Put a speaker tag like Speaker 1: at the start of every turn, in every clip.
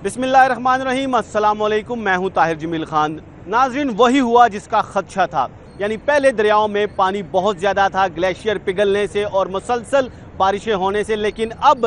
Speaker 1: बिस्मिल्लाहिर्रहमानिर्रहीम, अस्सलाम वालेकुम। मैं हूं ताहिर जमील खान। नाजरीन, वही हुआ जिसका खदशा था। यानी पहले दरियाओं में पानी बहुत ज़्यादा था ग्लेशियर पिघलने से और मुसलसल बारिशें होने से, लेकिन अब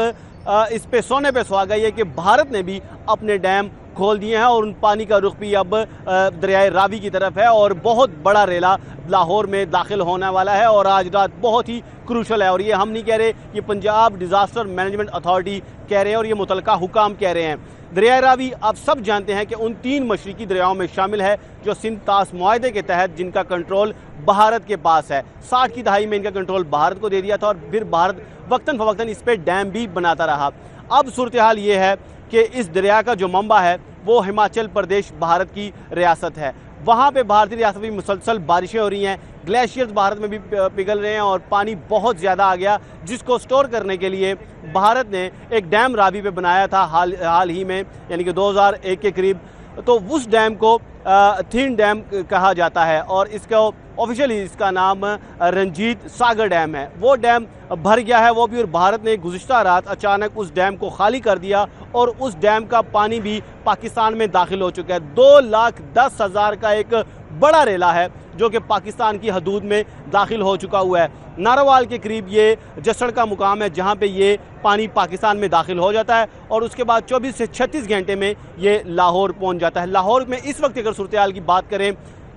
Speaker 1: इस पे सोने पे सुहागा ये कि भारत ने भी अपने डैम खोल दिए हैं और उन पानी का रुख भी अब दरियाए रावी की तरफ है और बहुत बड़ा रेला लाहौर में दाखिल होने वाला है और आज रात बहुत ही क्रूशल है। और ये हम नहीं कह रहे, ये पंजाब डिज़ास्टर मैनेजमेंट अथॉरिटी कह रहे हैं और ये मुतलका हुकाम कह रहे हैं। दरियाए रावी आप सब जानते हैं कि उन 3 मशरकी दरियाओं में शामिल है जो सिंध तास मुआहदे के तहत जिनका कंट्रोल भारत के पास है। 60 की दहाई में इनका कंट्रोल भारत को दे दिया था और फिर भारत वक्तन फवक्तन इस पर डैम भी बनाता रहा। अब सूरत हाल ये है कि इस दरिया का जो मंबा है वो हिमाचल प्रदेश भारत की रियासत है। वहाँ पे भारतीय रियासत में मुसलसल बारिशें हो रही हैं, ग्लेशियर्स भारत में भी पिघल रहे हैं और पानी बहुत ज़्यादा आ गया, जिसको स्टोर करने के लिए भारत ने एक डैम रावी पे बनाया था हाल ही में, यानी कि 2001 के करीब। तो उस डैम को थीन डैम कहा जाता है और इसका ऑफिशियली इसका नाम रंजीत सागर डैम है। वो डैम भर गया है वो भी, और भारत ने गुज़िश्ता रात अचानक उस डैम को खाली कर दिया और उस डैम का पानी भी पाकिस्तान में दाखिल हो चुका है। 2,10,000 का एक बड़ा रेला है जो कि पाकिस्तान की हदूद में दाखिल हो चुका हुआ है। नारोवाल के करीब ये जसड़ का मुकाम है जहाँ पे ये पानी पाकिस्तान में दाखिल हो जाता है और उसके बाद 24 से 36 घंटे में ये लाहौर पहुँच जाता है। लाहौर में इस वक्त अगर सूरत हाल की बात करें,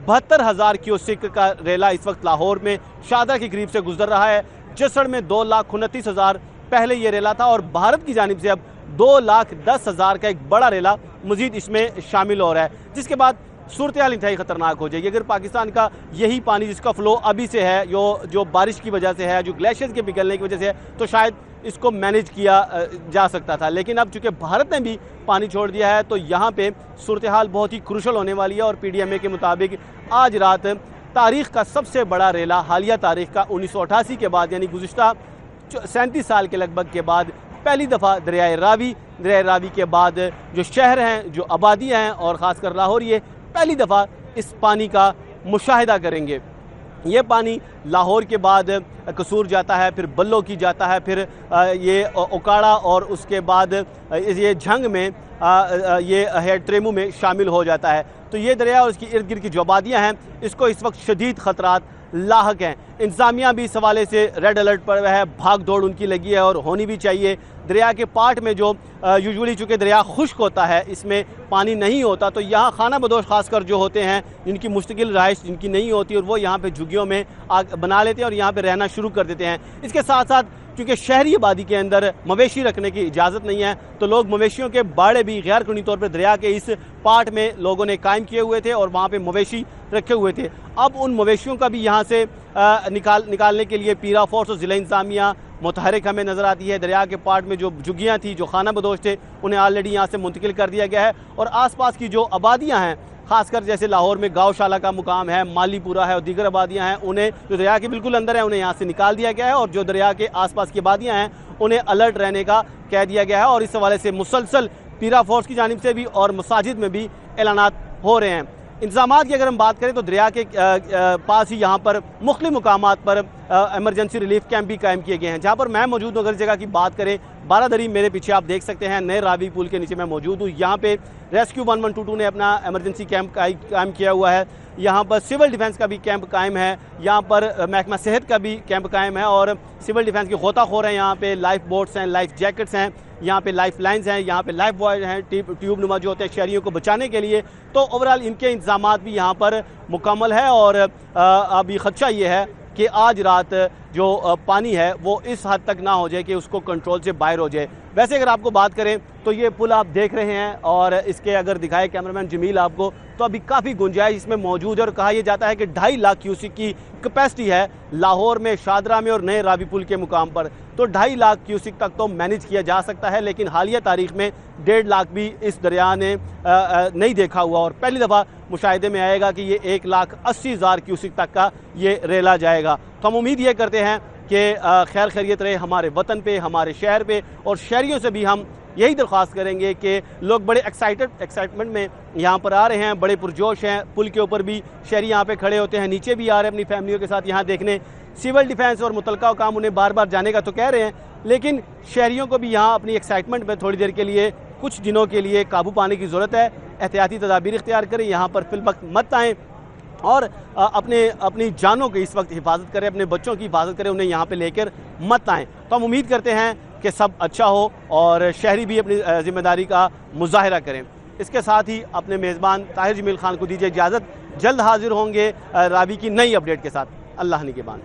Speaker 1: 72,000 क्यूसेक का रेला इस वक्त लाहौर में शादा के करीब से गुजर रहा है। जसड़ में 2,29,000 पहले ये रेला था और भारत की जानिब से अब 2,10,000 का एक बड़ा रेला मजीद इसमें शामिल हो रहा है, जिसके बाद सूरत हाल इंतहाई ख़तरनाक हो जाएगी। अगर पाकिस्तान का यही पानी जिसका फ़्लो अभी से है, जो बारिश की वजह से है, जो ग्लेशियर्स के पिघलने की वजह से है, तो शायद इसको मैनेज किया जा सकता था। लेकिन अब चूँकि भारत ने भी पानी छोड़ दिया है तो यहाँ पे सूरत हाल बहुत ही क्रूशल होने वाली है। और PDMA के मुताबिक आज रात तारीख़ का सबसे बड़ा रेला, हालिया तारीख़ का 1988 के बाद, यानी गुज़िश्ता 37 साल के लगभग के बाद पहली दफ़ा दरियाए रावी के बाद जो शहर हैं, जो आबादियाँ हैं और ख़ासकर लाहौर, ये पहली दफ़ा इस पानी का मुशाहिदा करेंगे। ये पानी लाहौर के बाद कसूर जाता है, फिर बल्लो की जाता है, फिर ये ओकाड़ा और उसके बाद ये झंग में ये हेड ट्रेमू में शामिल हो जाता है। तो ये दरिया और इसकी इर्द गिर्द की जो आबादियाँ हैं इसको इस वक्त शदीद ख़तरात लाहक हैं। इंतज़ामिया भी इस हवाले से रेड अलर्ट पर है, भाग दौड़ उनकी लगी है और होनी भी चाहिए। दरिया के पार्ट में जो यूजुअली चूँकि दरिया खुश्क होता है, इसमें पानी नहीं होता, तो यहाँ खाना बदोश खासकर जो होते हैं जिनकी मुस्तकिल रहाइश जिनकी नहीं होती और वो यहाँ पे झुग्गियों में आग बना लेते हैं और यहाँ पे रहना शुरू कर देते हैं। इसके साथ साथ क्योंकि शहरी आबादी के अंदर मवेशी रखने की इजाज़त नहीं है तो लोग मवेशियों के बाड़े भी गैर कानूनी तौर पर दरिया के इस पार्ट में लोगों ने कायम किए हुए थे और वहाँ पे मवेशी रखे हुए थे। अब उन मवेशियों का भी यहाँ से निकालने के लिए पीरा फोर्स और ज़िला इंतज़ामिया मुतहरिक हमें नज़र आती है। दरिया के पार्ट में जो झुग्गियाँ थी, जो खाना बदोश थे, उन्हें ऑलरेडी यहाँ से मुंतकिल कर दिया गया है और आसपास की जो आबादियाँ हैं, खासकर जैसे लाहौर में गौशाला का मुकाम है, मालीपुरा है और दीगर आबादियाँ हैं, उन्हें जो दरिया के बिल्कुल अंदर है उन्हें यहाँ से निकाल दिया गया है और जो दरिया के आसपास की आबादियाँ हैं उन्हें अलर्ट रहने का कह दिया गया है। और इस हवाले से मुसलसल पीरा फोर्स की जानिब से भी और मसाजिद में भी ऐलानात हो रहे हैं। इंतज़ामात की अगर हम बात करें तो दरिया के पास ही यहाँ पर मुख्तलिफ मुकामात पर एमरजेंसी रिलीफ कैंप भी कायम किए गए हैं। जहाँ पर मैं मौजूद हूँ, अगर जगह की बात करें, बारादरी मेरे पीछे आप देख सकते हैं, नए रावी पुल के नीचे मैं मौजूद हूँ। यहाँ पे रेस्क्यू 1122 ने अपना एमरजेंसी कैंप कायम किया हुआ है। यहाँ पर सिविल डिफेंस का भी कैंप कायम है, यहाँ पर महकमा सेहत का भी कैंप कायम है और सिविल डिफेंस के गोताखोर हैं। यहाँ पे लाइफ बोट्स हैं, लाइफ जैकेट्स हैं, यहाँ पे लाइफ लाइन्स हैं, यहाँ पे लाइफ बॉयज हैं, ट्यूब नुमा जो होते हैं शहरियों को बचाने के लिए। तो ओवरऑल इनके इंतजामात भी यहाँ पर मुकम्मल है और अभी खदशा ये है कि आज रात जो पानी है वो इस हद तक ना हो जाए कि उसको कंट्रोल से बाहर हो जाए। वैसे अगर आपको बात करें तो ये पुल आप देख रहे हैं और इसके अगर दिखाए कैमरामैन जमील आपको, तो अभी काफ़ी गुंजाइश इसमें मौजूद है और कहा यह जाता है कि 2.5 लाख क्यूसेक की कैपेसिटी है लाहौर में, शादरा में और नए रावी पुल के मुकाम पर। तो 2.5 लाख क्यूसेक तक तो मैनेज किया जा सकता है, लेकिन हालिया तारीख में 1.5 लाख भी इस दरिया ने नहीं देखा हुआ और पहली दफ़ा मुशाहिदे में आएगा कि ये 1,80,000 क्यूसेक तक का ये रेला जाएगा। तो हम उम्मीद ये करते हैं कि खैर खैरियत रहे हमारे वतन पे, हमारे शहर पे, और शहरियों से भी हम यही दरख्वास्त करेंगे कि लोग बड़े एक्साइटमेंट में यहाँ पर आ रहे हैं, बड़े पुरजोश हैं। पुल के ऊपर भी शहरी यहाँ पे खड़े होते हैं, नीचे भी आ रहे हैं अपनी फैमिलियों के साथ यहाँ देखने। सिविल डिफेंस और मुतलका काम उन्हें बार बार जाने का तो कह रहे हैं, लेकिन शहरियों को भी यहाँ अपनी एक्साइटमेंट में थोड़ी देर के लिए کچھ دنوں کے لیے قابو پانے کی ضرورت ہے، احتیاطی تدابیر اختیار کریں، یہاں پر فی الوقت مت آئیں اور اپنی جانوں کی اس وقت حفاظت کریں، اپنے بچوں کی حفاظت کریں، انہیں یہاں پہ لے کر مت آئیں۔ تو ہم امید کرتے ہیں کہ سب اچھا ہو اور شہری بھی اپنی ذمہ داری کا مظاہرہ کریں۔ اس کے ساتھ ہی اپنے میزبان طاہر جمیل خان کو دیجیے اجازت، جلد حاضر ہوں گے راوی کی نئی اپڈیٹ کے ساتھ۔ اللہ نگہبان۔